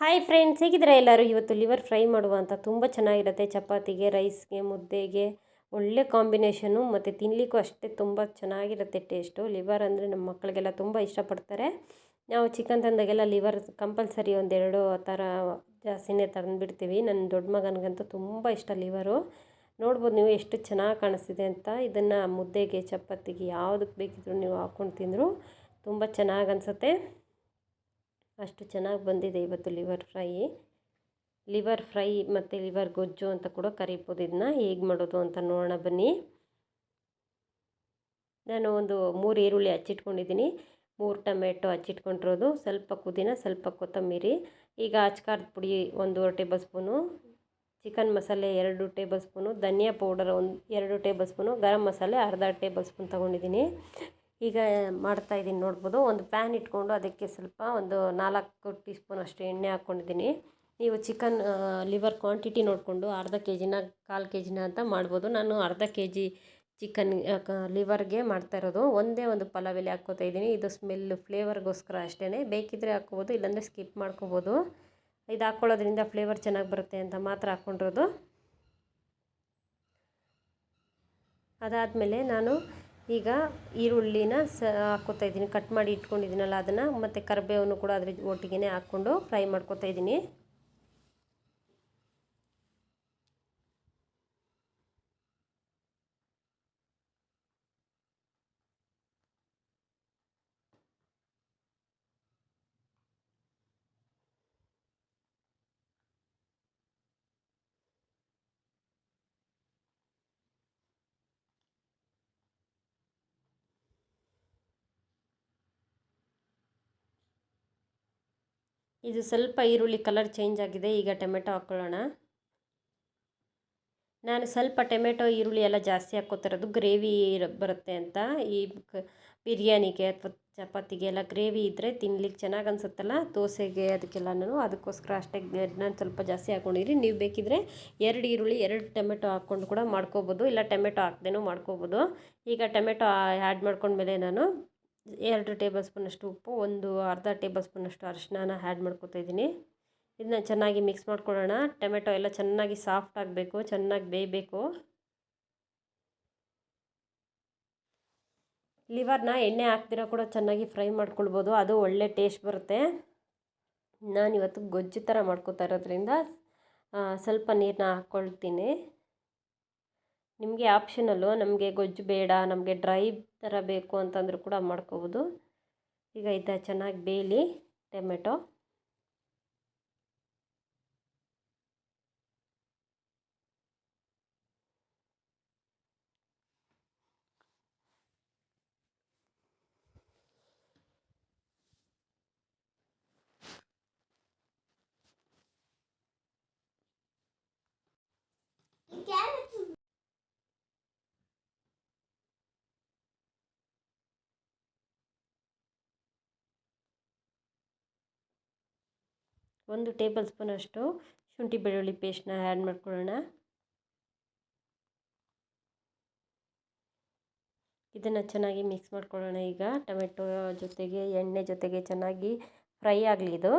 Hi friends, ಹೇಗಿದ್ದೀರಾ ಎಲ್ಲರೂ? ಇವತ್ತು ಲಿವರ್ ಫ್ರೈ ಮಾಡುವಂಥ ತುಂಬ ಚೆನ್ನಾಗಿರುತ್ತೆ. ಚಪಾತಿಗೆ, ರೈಸ್ಗೆ, ಮುದ್ದೆಗೆ ಒಳ್ಳೆ ಕಾಂಬಿನೇಷನು ಮತ್ತು ತಿನ್ನಲಿಕ್ಕೂ ಅಷ್ಟೇ ತುಂಬ ಚೆನ್ನಾಗಿರುತ್ತೆ ಟೇಸ್ಟು. ಲಿವರ್ ಅಂದರೆ ನಮ್ಮ ಮಕ್ಕಳಿಗೆಲ್ಲ ತುಂಬ ಇಷ್ಟಪಡ್ತಾರೆ. ನಾವು ಚಿಕನ್ ತಂದಾಗೆಲ್ಲ ಲಿವರ್ ಕಂಪಲ್ಸರಿ ಒಂದೆರಡು ಆ ಥರ ಜಾಸ್ತಿನೇ ತಂದುಬಿಡ್ತೀವಿ. ನನ್ನ ದೊಡ್ಡ ಮಗನಿಗಂತೂ ತುಂಬ ಇಷ್ಟ ಲಿವರು. ನೋಡ್ಬೋದು ನೀವು ಎಷ್ಟು ಚೆನ್ನಾಗಿ ಕಾಣಿಸ್ತಿದೆ ಅಂತ. ಇದನ್ನು ಮುದ್ದೆಗೆ, ಚಪಾತಿಗೆ ಯಾವುದಕ್ಕೆ ಬೇಕಿದ್ರೂ ನೀವು ಹಾಕ್ಕೊಂಡು ತಿಂದರೂ ತುಂಬ ಚೆನ್ನಾಗಿ ಅನಿಸುತ್ತೆ. ಅಷ್ಟು ಚೆನ್ನಾಗಿ ಬಂದಿದೆ ಇವತ್ತು ಲಿವರ್ ಫ್ರೈ ಮತ್ತು ಲಿವರ್ ಗೊಜ್ಜು ಅಂತ ಕೂಡ ಕರಿಬೋದು. ಇದನ್ನ ಹೇಗೆ ಮಾಡೋದು ಅಂತ ನೋಡೋಣ ಬನ್ನಿ. ನಾನು ಒಂದು 3 ಈರುಳ್ಳಿ ಹಚ್ಚಿಟ್ಕೊಂಡಿದ್ದೀನಿ, 3 ಟೊಮೆಟೊ ಹಚ್ಚಿಟ್ಕೊಂಡಿರೋದು, ಸ್ವಲ್ಪ ಪುದೀನ, ಸ್ವಲ್ಪ ಕೊತ್ತಂಬರಿ. ಈಗ ಅಚ್ಕಾರದ ಪುಡಿ 1 ಟೇಬಲ್ ಸ್ಪೂನು, ಚಿಕನ್ ಮಸಾಲೆ 2 ಟೇಬಲ್ ಸ್ಪೂನು, ಧನಿಯಾ powder 2 table spoon, garam masala ಅರ್ಧ ಟೇಬಲ್ ಸ್ಪೂನ್ ತೊಗೊಂಡಿದ್ದೀನಿ. ಈಗ ಮಾಡ್ತಾಯಿದ್ದೀನಿ ನೋಡ್ಬೋದು. ಒಂದು ಪ್ಯಾನ್ ಇಟ್ಕೊಂಡು ಅದಕ್ಕೆ ಸ್ವಲ್ಪ ಒಂದು 4 ಟೀ ಸ್ಪೂನ್ ಅಷ್ಟು ಎಣ್ಣೆ ಹಾಕ್ಕೊಂಡಿದ್ದೀನಿ. ನೀವು ಚಿಕನ್ ಲಿವರ್ ಕ್ವಾಂಟಿಟಿ ನೋಡಿಕೊಂಡು ಅರ್ಧ ಕೆ ಜಿನ 1/4 ಕೆ ಜಿನ ಅಂತ ಮಾಡ್ಬೋದು. ನಾನು ಅರ್ಧ ಕೆ ಜಿ ಚಿಕನ್ ಲಿವರ್ಗೆ ಮಾಡ್ತಾಯಿರೋದು. ಒಂದು ಪಲಾವ್ ಎಲೆ ಹಾಕ್ಕೋತಾ ಇದ್ದೀನಿ. ಇದು ಫ್ಲೇವರ್ಗೋಸ್ಕರ ಅಷ್ಟೇ. ಬೇಕಿದ್ದರೆ ಹಾಕ್ಕೋಬೋದು, ಇಲ್ಲಾಂದರೆ ಸ್ಕಿಪ್ ಮಾಡ್ಕೋಬೋದು. ಇದು ಹಾಕ್ಕೊಳ್ಳೋದ್ರಿಂದ ಫ್ಲೇವರ್ ಚೆನ್ನಾಗಿ ಬರುತ್ತೆ ಅಂತ ಮಾತ್ರ ಹಾಕ್ಕೊಂಡಿರೋದು. ಅದಾದಮೇಲೆ ನಾನು ಈಗ ಈರುಳ್ಳಿನ ಹಾಕ್ಕೋತಾ ಇದ್ದೀನಿ, ಕಟ್ ಮಾಡಿ ಇಟ್ಕೊಂಡಿದ್ದೀನಲ್ಲ ಅದನ್ನು, ಮತ್ತು ಕರಿಬೇವನ್ನು ಕೂಡ ಅದ್ರ ಒಟ್ಟಿಗೆ ಹಾಕ್ಕೊಂಡು ಫ್ರೈ ಮಾಡ್ಕೋತಾ ಇದ್ದೀನಿ. ಇದು ಸ್ವಲ್ಪ ಈರುಳ್ಳಿ ಕಲರ್ ಚೇಂಜ್ ಆಗಿದೆ. ಈಗ ಟೊಮೆಟೊ ಹಾಕ್ಕೊಳ್ಳೋಣ. ನಾನು ಸ್ವಲ್ಪ ಟೊಮೆಟೊ ಈರುಳ್ಳಿ ಎಲ್ಲ ಜಾಸ್ತಿ ಹಾಕ್ಕೋತಿರೋದು ಗ್ರೇವಿ ಬರುತ್ತೆ ಅಂತ. ಈ ಬಿರಿಯಾನಿಗೆ ಅಥವಾ ಚಪಾತಿಗೆ ಎಲ್ಲ ಗ್ರೇವಿ ಇದ್ದರೆ ತಿನ್ಲಿಕ್ಕೆ ಚೆನ್ನಾಗಿ ಅನಿಸುತ್ತಲ್ಲ, ದೋಸೆಗೆ ಅದಕ್ಕೆಲ್ಲನೂ, ಅದಕ್ಕೋಸ್ಕರ ಅಷ್ಟೇ ನಾನು ಸ್ವಲ್ಪ ಜಾಸ್ತಿ ಹಾಕ್ಕೊಂಡಿದ್ದೀನಿ. ನೀವು ಬೇಕಿದ್ದರೆ 2 ಈರುಳ್ಳಿ 2 ಟೊಮೆಟೊ ಹಾಕ್ಕೊಂಡು ಕೂಡ ಮಾಡ್ಕೋಬೋದು, ಇಲ್ಲ ಟೊಮೆಟೊ ಹಾಕ್ದೇನೂ ಮಾಡ್ಕೋಬೋದು. ಈಗ ಟೊಮೆಟೊ ಆ್ಯಡ್ ಮಾಡ್ಕೊಂಡ್ಮೇಲೆ ನಾನು 2 ಟೇಬಲ್ ಸ್ಪೂನಷ್ಟು ಉಪ್ಪು, ಅರ್ಧ ಟೇಬಲ್ ಸ್ಪೂನಷ್ಟು ಅರಿಶಿನ ಆ್ಯಡ್ ಮಾಡ್ಕೊತಾ ಇದ್ದೀನಿ. ಇದನ್ನ ಚೆನ್ನಾಗಿ ಮಿಕ್ಸ್ ಮಾಡ್ಕೊಳ್ಳೋಣ. ಟೊಮೆಟೊ ಎಲ್ಲ ಚೆನ್ನಾಗಿ ಸಾಫ್ಟ್ ಆಗಬೇಕು, ಚೆನ್ನಾಗಿ ಬೇಯಬೇಕು. ಲಿವರ್ನ ಎಣ್ಣೆ ಹಾಕ್ದಿರ ಕೂಡ ಚೆನ್ನಾಗಿ ಫ್ರೈ ಮಾಡ್ಕೊಳ್ಬೋದು, ಅದು ಒಳ್ಳೆ ಟೇಸ್ಟ್ ಬರುತ್ತೆ. ನಾನಿವತ್ತು ಗೊಜ್ಜು ಥರ ಮಾಡ್ಕೊತಾ ಇರೋದ್ರಿಂದ ಸ್ವಲ್ಪ ನೀರನ್ನ ಹಾಕ್ಕೊಳ್ತೀನಿ. ನಿಮಗೆ ಆಪ್ಷನಲ್ಲು, ನಮಗೆ ಗೊಜ್ಜು ಬೇಡ, ನಮಗೆ ಡ್ರೈ ಥರ ಬೇಕು ಅಂತಂದರೂ ಕೂಡ ಮಾಡ್ಕೋಬೋದು. ಈಗ ಇದು ಚೆನ್ನಾಗಿ ಬೇಯಲಿ ಟೊಮೆಟೊ. ಒಂದು ಟೇಬಲ್ ಸ್ಪೂನಷ್ಟು ಶುಂಠಿ ಬೆಳ್ಳುಳ್ಳಿ ಪೇಸ್ಟ್ನ ಆ್ಯಡ್ ಮಾಡ್ಕೊಳ್ಳೋಣ. ಇದನ್ನು ಚೆನ್ನಾಗಿ ಮಿಕ್ಸ್ ಮಾಡ್ಕೊಳ್ಳೋಣ. ಈಗ ಟೊಮೆಟೊ ಜೊತೆಗೆ ಎಣ್ಣೆ ಜೊತೆಗೆ ಚೆನ್ನಾಗಿ ಫ್ರೈ ಆಗಲಿ ಇದು.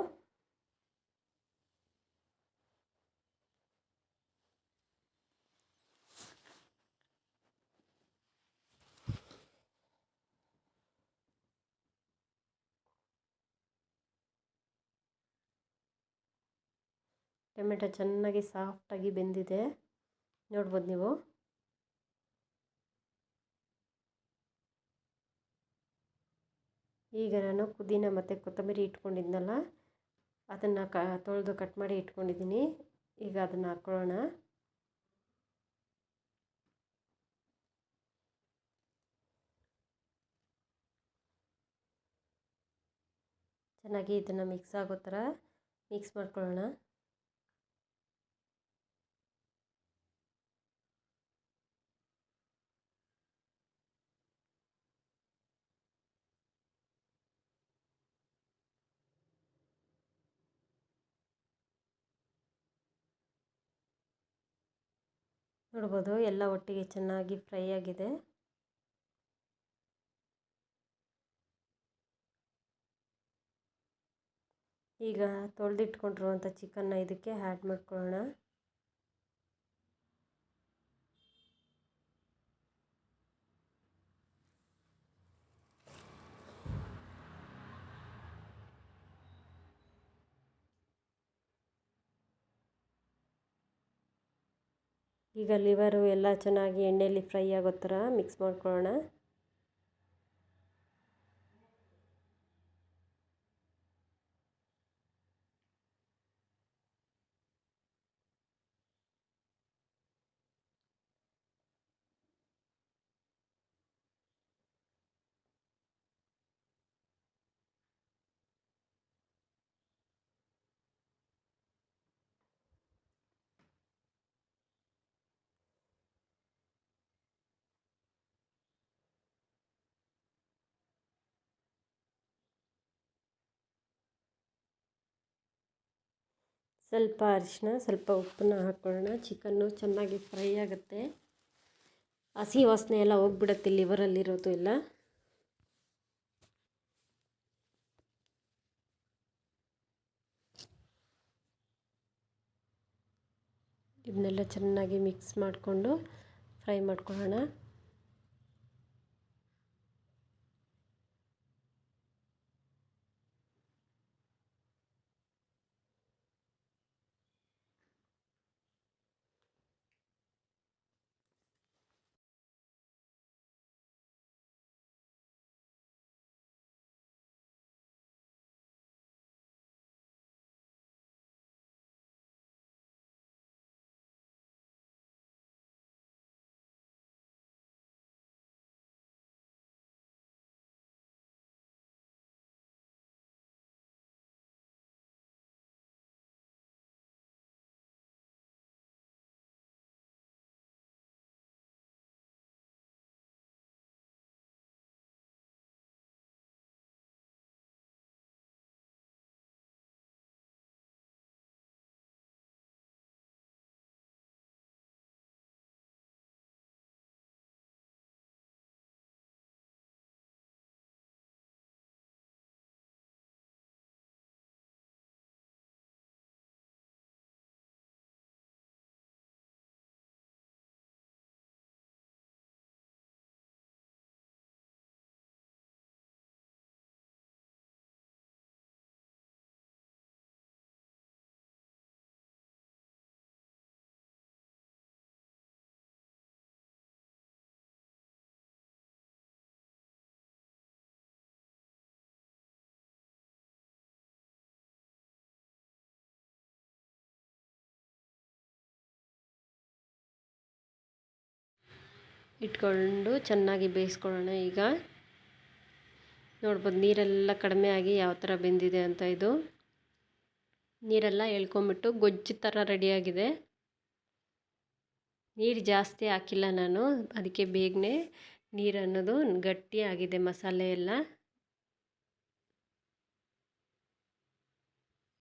ಟೊಮೆಟೊ ಚೆನ್ನಾಗಿ ಸಾಫ್ಟಾಗಿ ಬೆಂದಿದೆ, ನೋಡ್ಬೋದು ನೀವು. ಈಗ ನಾನು ಪುದೀನ ಮತ್ತು ಕೊತ್ತಂಬರಿ ಇಟ್ಕೊಂಡಿದ್ನಲ್ಲ, ಅದನ್ನು ತೊಳೆದು ಕಟ್ ಮಾಡಿ ಇಟ್ಕೊಂಡಿದ್ದೀನಿ. ಈಗ ಅದನ್ನು ಹಾಕ್ಕೊಳ್ಳೋಣ. ಚೆನ್ನಾಗಿ ಇದನ್ನು ಮಿಕ್ಸ್ ಆಗೋ ಥರ ಮಿಕ್ಸ್ ಮಾಡ್ಕೊಳ್ಳೋಣ. ನೋಡ್ಬೋದು ಎಲ್ಲ ಒಟ್ಟಿಗೆ ಚೆನ್ನಾಗಿ ಫ್ರೈ ಆಗಿದೆ. ಈಗ ತೊಳೆದಿಟ್ಕೊಂಡಿರುವಂಥ ಚಿಕನ್ನ ಇದಕ್ಕೆ ಆ್ಯಡ್ ಮಾಡ್ಕೊಳ್ಳೋಣ. ಈಗ ಲಿವರು ಎಲ್ಲ ಚೆನ್ನಾಗಿ ಎಣ್ಣೆಯಲ್ಲಿ ಫ್ರೈ ಆಗೋ ಥರ ಮಿಕ್ಸ್ ಮಾಡ್ಕೊಳ್ಳೋಣ. ಸ್ವಲ್ಪ ಅರಿಶಿನ, ಸ್ವಲ್ಪ ಉಪ್ಪನ್ನ ಹಾಕ್ಕೊಳ್ಳೋಣ. ಚಿಕನ್ನು ಚೆನ್ನಾಗಿ ಫ್ರೈ ಆಗುತ್ತೆ, ಹಸಿ ವಾಸನೆ ಎಲ್ಲ ಹೋಗ್ಬಿಡುತ್ತೆ ಲಿವರಲ್ಲಿರೋದು ಎಲ್ಲ. ಇದನ್ನೆಲ್ಲ ಚೆನ್ನಾಗಿ ಮಿಕ್ಸ್ ಮಾಡಿಕೊಂಡು ಫ್ರೈ ಮಾಡ್ಕೊಳ್ಳೋಣ. ಇಟ್ಕೊಂಡು ಚೆನ್ನಾಗಿ ಬೇಯಿಸ್ಕೊಳ್ಳೋಣ. ಈಗ ನೋಡ್ಬೋದು ನೀರೆಲ್ಲ ಕಡಿಮೆ ಆಗಿ ಯಾವ ಥರ ಬೆಂದಿದೆ ಅಂತ. ಇದು ನೀರೆಲ್ಲ ಎಳ್ಕೊಂಬಿಟ್ಟು ಗೊಜ್ಜು ಥರ ರೆಡಿಯಾಗಿದೆ. ನೀರು ಜಾಸ್ತಿ ಹಾಕಿಲ್ಲ ನಾನು, ಅದಕ್ಕೆ ಬೇಗನೆ ನೀರು ಅನ್ನೋದು ಗಟ್ಟಿ ಆಗಿದೆ ಮಸಾಲೆ ಎಲ್ಲ.